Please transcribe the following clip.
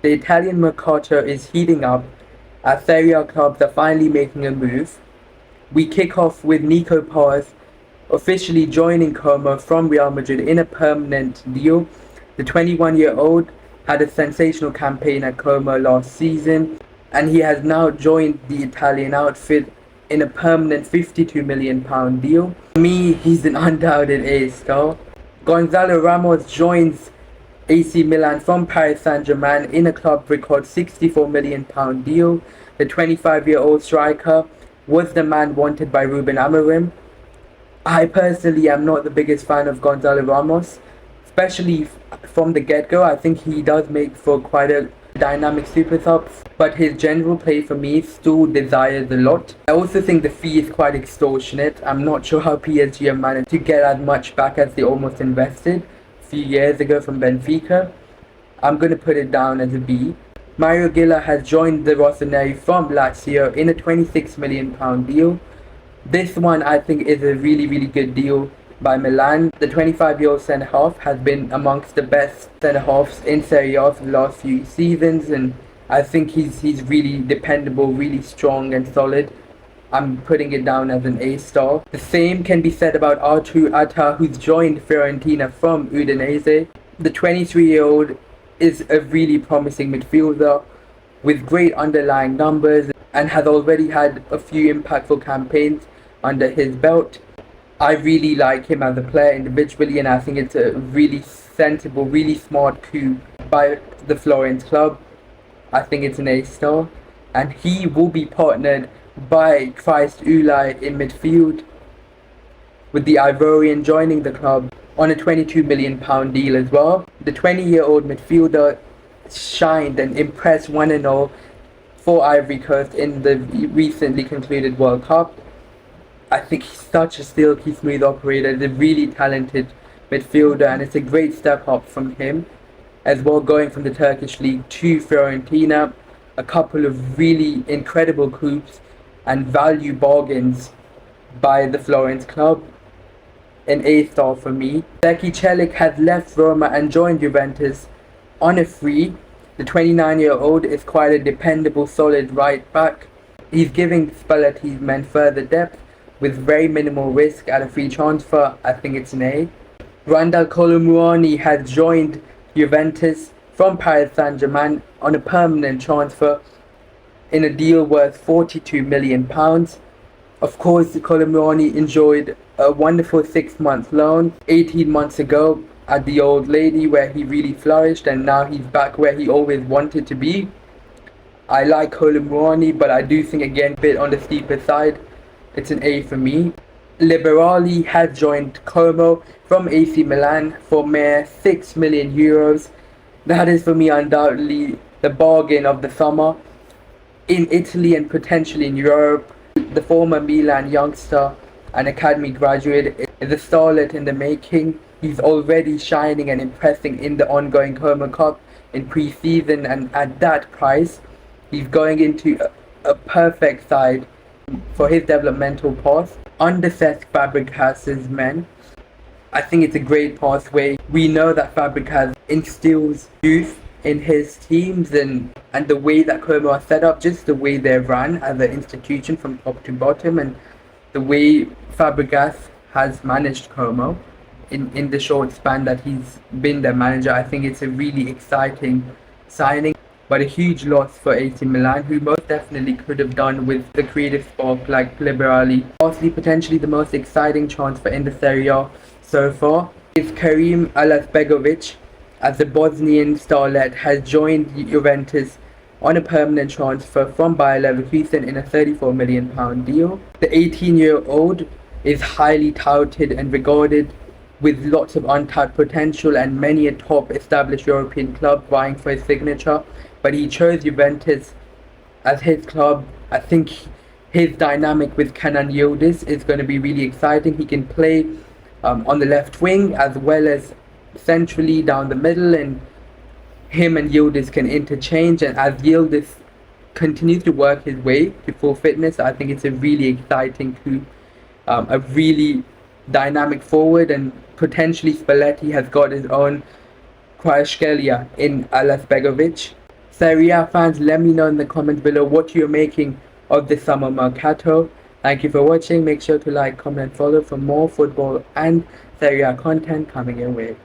The Italian Mercato is heating up as Serie clubs are finally making a move. We kick off with Nico Paz officially joining Como from Real Madrid in a permanent deal. The 21-year-old had a sensational campaign at Como last season, and he has now joined the Italian outfit in a permanent £52 million deal. For me, he's an undoubted A-star. Gonzalo Ramos joins AC Milan from Paris Saint-Germain in a club record £64 million deal. The 25-year-old striker was the man wanted by Ruben Amorim. I personally am not the biggest fan of Gonzalo Ramos, especially from the get-go. I think he does make for quite a dynamic super sub, but his general play for me still desires a lot. I also think the fee is quite extortionate. I'm not sure how PSG have managed to get as much back as they almost invested a few years ago from Benfica. I'm going to put it down as a B. Mario Gila has joined the Rossoneri from Lazio in a £26 million deal. This one I think is a really good deal by Milan. The 25-year-old centre-half has been amongst the best centre-halves in Serie A for the last few seasons, and I think he's really dependable, really strong and solid. I'm putting it down as an A-star. The same can be said about Artur Atta, who's joined Fiorentina from Udinese. The 23-year-old is a really promising midfielder with great underlying numbers and has already had a few impactful campaigns under his belt. I really like him as a player individually, and I think it's a really sensible, really smart coup by the Florence club. I think it's an A-star, and he will be partnered by Christ Ulai in midfield, with the Ivorian joining the club on a £22 million deal as well. The 20-year-old midfielder shined and impressed one and all for Ivory Coast in the recently concluded World Cup. I think he's such a silky smooth operator, he's a really talented midfielder, and it's a great step up from him as well, going from the Turkish league to Fiorentina. A couple of really incredible coups and value bargains by the Florence club. An A-star for me. Zeki Celik has left Roma and joined Juventus on a free. The 29-year-old is quite a dependable, solid right back. He's giving Spalletti's men further depth with very minimal risk at a free transfer. I think it's an A. Randal Colomouani has joined Juventus from Paris Saint-Germain on a permanent transfer in a deal worth £42 million. Of course, Colomouani enjoyed a wonderful 6-month loan 18 months ago at the Old Lady, where he really flourished, and now he's back where he always wanted to be. I like Colomouani, but I do think again a bit on the steeper side. It's an A for me. Liberali has joined Como from AC Milan for mere €6 million. That is for me undoubtedly the bargain of the summer. In Italy and potentially in Europe, the former Milan youngster and academy graduate is a starlet in the making. He's already shining and impressing in the ongoing Como Cup in pre-season, and at that price, he's going into a perfect side for his developmental path under Cesc Fabregas's men. I think it's a great pathway. We know that Fabregas instills youth in his teams, and the way that Como are set up, just the way they're run as an institution from top to bottom, and the way Fabregas has managed Como in the short span that he's been their manager. I think it's a really exciting signing, but a huge loss for AC Milan, who most definitely could have done with the creative spark like Liberali. Lastly, potentially the most exciting transfer in the Serie A so far is Karim Alasbegovic, as the Bosnian starlet has joined Juventus on a permanent transfer from Bayer Leverkusen in a £34 million deal. The 18-year-old is highly touted and regarded with lots of untapped potential and many a top established European club vying for his signature, but he chose Juventus as his club. I think his dynamic with Kenan Yildiz is going to be really exciting. He can play on the left wing as well as centrally down the middle, and him and Yildiz can interchange, and as Yildiz continues to work his way to full fitness, I think it's a really exciting coup, a really dynamic forward, and potentially Spalletti has got his own Kvaratskhelia in Alasbegovic. Serie A fans, let me know in the comments below what you're making of this summer Mercato. Thank you for watching. Make sure to like, comment, follow for more football and Serie A content coming your way.